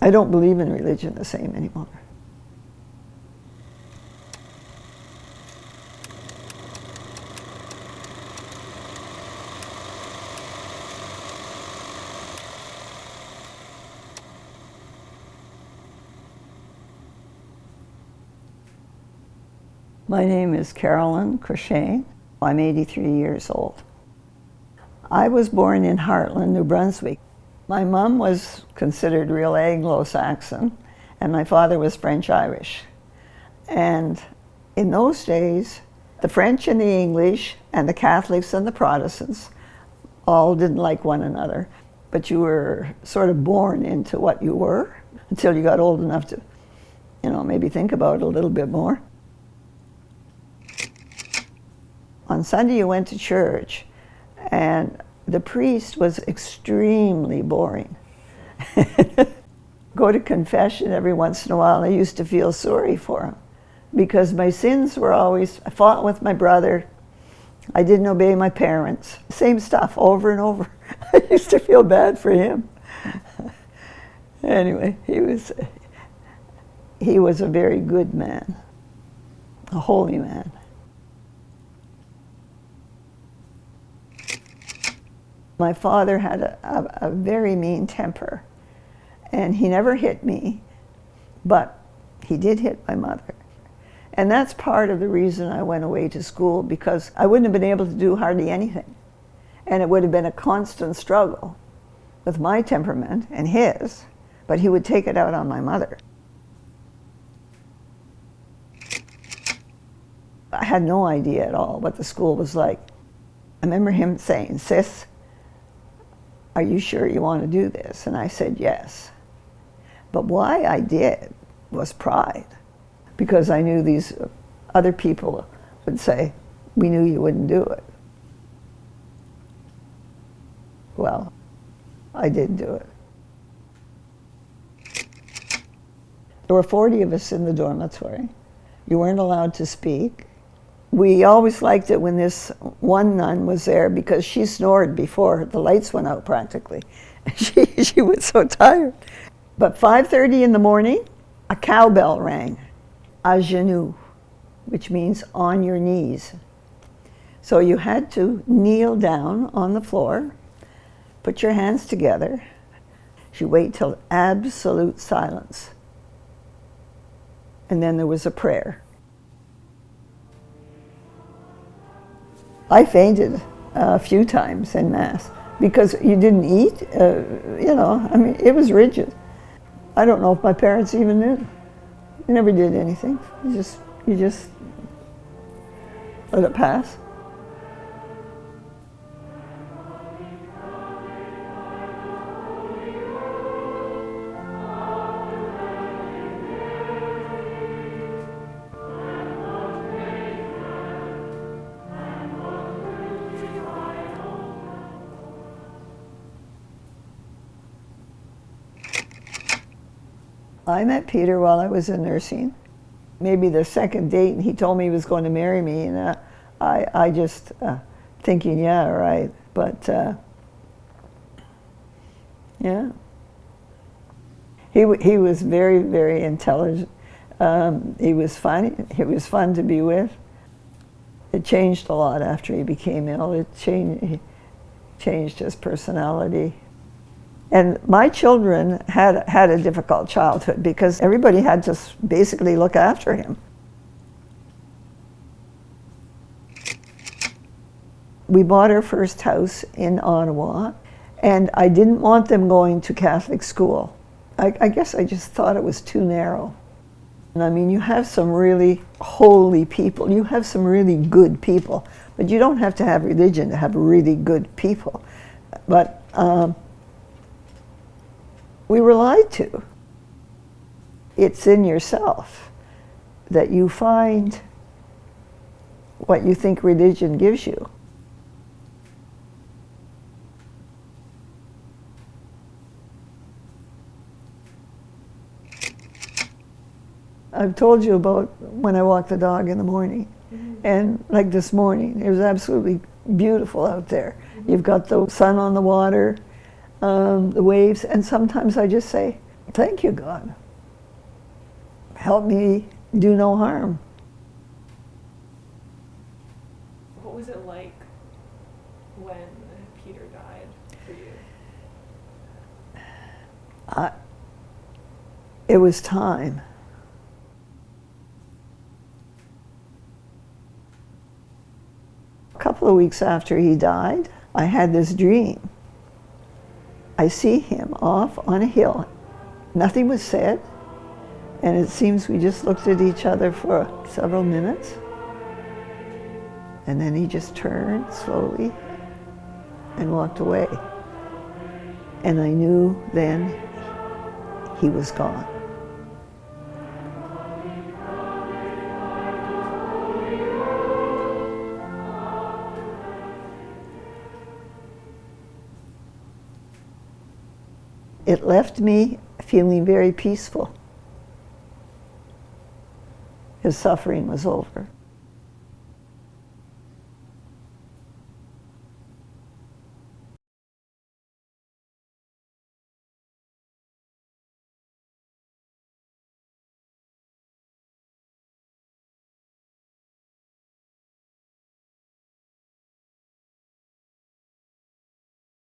I don't believe in religion the same anymore. My name is Carolyn Crochet. I'm 83 years old. I was born in Hartland, New Brunswick. My mom was considered real Anglo-Saxon, and my father was French-Irish. And in those days, the French and the English and the Catholics and the Protestants all didn't like one another, but you were sort of born into what you were until you got old enough to, maybe think about it a little bit more. On Sunday you went to church, and the priest was extremely boring. Go to confession every once in a while, and I used to feel sorry for him because my sins were always, I fought with my brother, I didn't obey my parents, same stuff over and over. I used to feel bad for him. Anyway, he was a very good man, a holy man. My father had a very mean temper, and he never hit me, but he did hit my mother. And that's part of the reason I went away to school, because I wouldn't have been able to do hardly anything. And it would have been a constant struggle with my temperament and his, but he would take it out on my mother. I had no idea at all what the school was like. I remember him saying, "Sis, are you sure you want to do this?" And I said yes. But why I did was pride, because I knew these other people would say, "We knew you wouldn't do it." Well, I did do it. There were 40 of us in the dormitory. You weren't allowed to speak. We always liked it when this one nun was there, because she snored before the lights went out practically. She was so tired. But 5:30 in the morning, a cowbell rang, à genoux, which means on your knees. So you had to kneel down on the floor, put your hands together. You wait till absolute silence. And then there was a prayer. I fainted a few times in Mass because you didn't eat, it was rigid. I don't know if my parents even knew. They never did anything. You just let it pass. I met Peter while I was in nursing. Maybe the second date, and he told me he was going to marry me, and I just thinking, yeah, right, but yeah. He was very, very intelligent. He was funny. He was fun to be with. It changed a lot after he became ill. He changed his personality. And my children had a difficult childhood because everybody had to basically look after him. We bought our first house in Ottawa, and I didn't want them going to Catholic school. I guess I just thought it was too narrow. And I mean, you have some really holy people, you have some really good people, but you don't have to have religion to have really good people. But we were lied to. It's in yourself that you find what you think religion gives you. I've told you about when I walk the dog in the morning. And like this morning, it was absolutely beautiful out there. You've got the sun on the water, the waves, and sometimes I just say, Thank you, God. Help me do no harm. What was it like when Peter died for you? It was time. A couple of weeks after he died, I had this dream. I see him off on a hill. Nothing was said, and it seems we just looked at each other for several minutes. And then he just turned slowly and walked away. And I knew then he was gone. It left me feeling very peaceful. His suffering was over.